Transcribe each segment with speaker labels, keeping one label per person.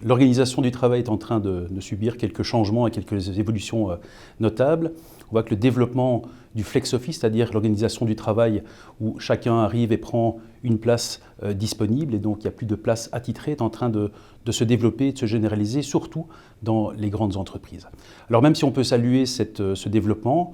Speaker 1: L'organisation du travail est en train de subir quelques changements et quelques évolutions notables. On voit que le développement du flex-office, c'est-à-dire l'organisation du travail où chacun arrive et prend une place disponible et donc il n'y a plus de place attitrée, est en train de se développer, de se généraliser, surtout dans les grandes entreprises. Alors même si on peut saluer ce développement,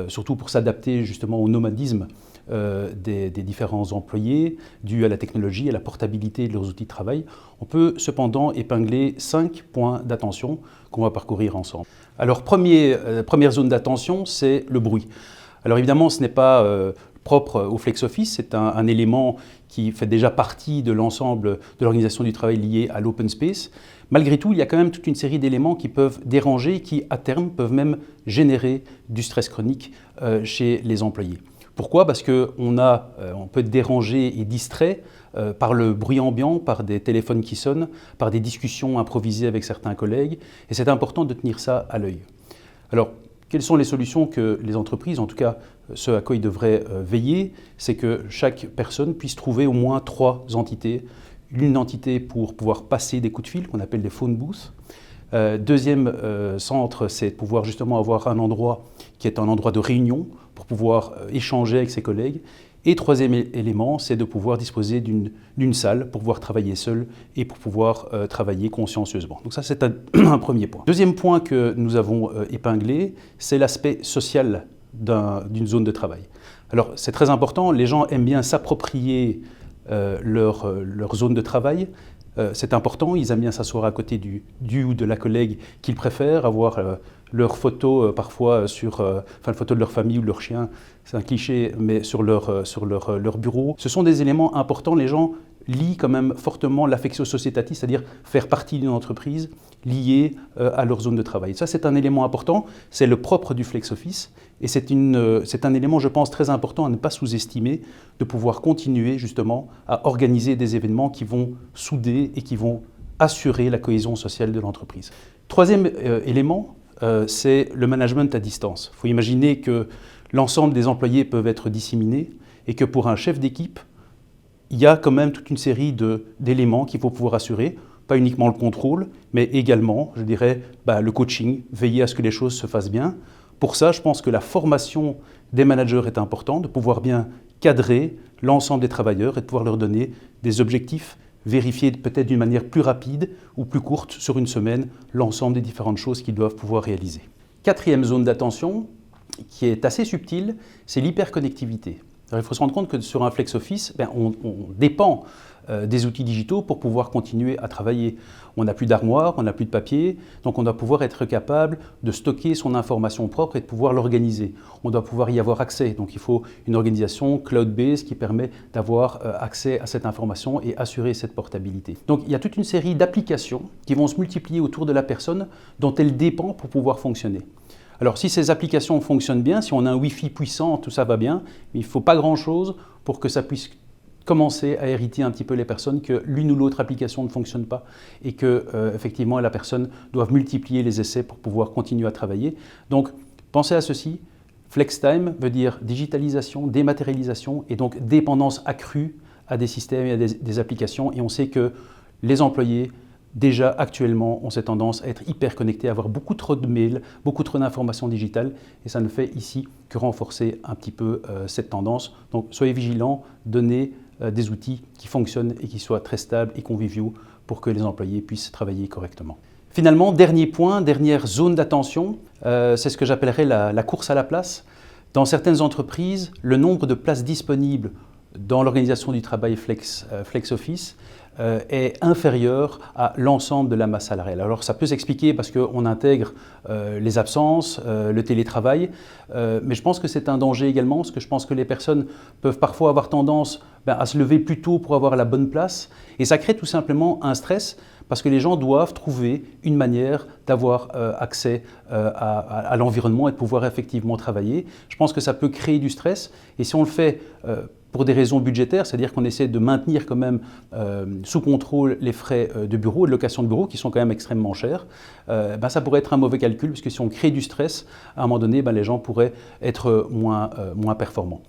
Speaker 1: surtout pour s'adapter justement au nomadisme des différents employés, dû à la technologie, à la portabilité de leurs outils de travail, on peut cependant épingler 5 points d'attention qu'on va parcourir ensemble. Alors première zone d'attention, c'est le bruit. Alors évidemment, ce n'est pas propre au flex-office, c'est un élément qui fait déjà partie de l'ensemble de l'organisation du travail liée à l'open space. Malgré tout, il y a quand même toute une série d'éléments qui peuvent déranger, qui à terme peuvent même générer du stress chronique chez les employés. Pourquoi? Parce qu'on peut être dérangé et distrait par le bruit ambiant, par des téléphones qui sonnent, par des discussions improvisées avec certains collègues, et c'est important de tenir ça à l'œil. Alors, quelles sont les solutions que les entreprises, en tout cas ce à quoi ils devraient veiller, c'est que chaque personne puisse trouver au moins 3 entités. Une entité pour pouvoir passer des coups de fil, qu'on appelle des phone booths. Deuxième centre, c'est de pouvoir justement avoir un endroit qui est un endroit de réunion pour pouvoir échanger avec ses collègues. Et troisième élément, c'est de pouvoir disposer d'une salle pour pouvoir travailler seul et pour pouvoir travailler consciencieusement. Donc ça, c'est un premier point. Deuxième point que nous avons épinglé, c'est l'aspect social d'une zone de travail. Alors c'est très important, les gens aiment bien s'approprier leur zone de travail. C'est important, ils aiment bien s'asseoir à côté du ou de la collègue qu'ils préfèrent, avoir leur photo parfois la photo de leur famille ou de leur chien, c'est un cliché, mais sur leur bureau. Ce sont des éléments importants, les gens lient quand même fortement l'affectio societatis, c'est-à-dire faire partie d'une entreprise liée à leur zone de travail. Ça, c'est un élément important, c'est le propre du flex-office et c'est un élément, je pense, très important à ne pas sous-estimer, de pouvoir continuer justement à organiser des événements qui vont souder et qui vont assurer la cohésion sociale de l'entreprise. Troisième élément, c'est le management à distance. Il faut imaginer que l'ensemble des employés peuvent être disséminés et que pour un chef d'équipe, il y a quand même toute une série d'éléments qu'il faut pouvoir assurer, pas uniquement le contrôle, mais également, je dirais, le coaching, veiller à ce que les choses se fassent bien. Pour ça, je pense que la formation des managers est importante, de pouvoir bien cadrer l'ensemble des travailleurs et de pouvoir leur donner des objectifs, vérifier peut-être d'une manière plus rapide ou plus courte sur une semaine l'ensemble des différentes choses qu'ils doivent pouvoir réaliser. Quatrième zone d'attention, qui est assez subtile, c'est l'hyperconnectivité. Alors, il faut se rendre compte que sur un flex-office, on dépend des outils digitaux pour pouvoir continuer à travailler. On n'a plus d'armoire, on n'a plus de papier, donc on doit pouvoir être capable de stocker son information propre et de pouvoir l'organiser. On doit pouvoir y avoir accès, donc il faut une organisation cloud-based qui permet d'avoir accès à cette information et assurer cette portabilité. Donc il y a toute une série d'applications qui vont se multiplier autour de la personne dont elle dépend pour pouvoir fonctionner. Alors si ces applications fonctionnent bien, si on a un Wi-Fi puissant, tout ça va bien, mais il ne faut pas grand-chose pour que ça puisse commencer à hériter un petit peu les personnes, que l'une ou l'autre application ne fonctionne pas et que effectivement la personne doit multiplier les essais pour pouvoir continuer à travailler. Donc pensez à ceci, FlexTime veut dire digitalisation, dématérialisation et donc dépendance accrue à des systèmes et à des applications, et on sait que les employés déjà actuellement ont cette tendance à être hyper connectés, à avoir beaucoup trop de mails, beaucoup trop d'informations digitales, et ça ne fait ici que renforcer un petit peu cette tendance. Donc soyez vigilants, donnez des outils qui fonctionnent et qui soient très stables et conviviaux pour que les employés puissent travailler correctement. Finalement, dernier point, dernière zone d'attention, c'est ce que j'appellerais la course à la place. Dans certaines entreprises, le nombre de places disponibles dans l'organisation du travail flex-office est inférieur à l'ensemble de la masse salariale. Alors ça peut s'expliquer parce qu'on intègre les absences, le télétravail, mais je pense que c'est un danger également, parce que je pense que les personnes peuvent parfois avoir tendance à se lever plus tôt pour avoir la bonne place, et ça crée tout simplement un stress, parce que les gens doivent trouver une manière d'avoir accès à l'environnement et de pouvoir effectivement travailler. Je pense que ça peut créer du stress, et si on le fait pour des raisons budgétaires, c'est-à-dire qu'on essaie de maintenir quand même sous contrôle les frais de bureau, de location de bureau, qui sont quand même extrêmement chers, ça pourrait être un mauvais calcul, parce que si on crée du stress, à un moment donné, les gens pourraient être moins performants.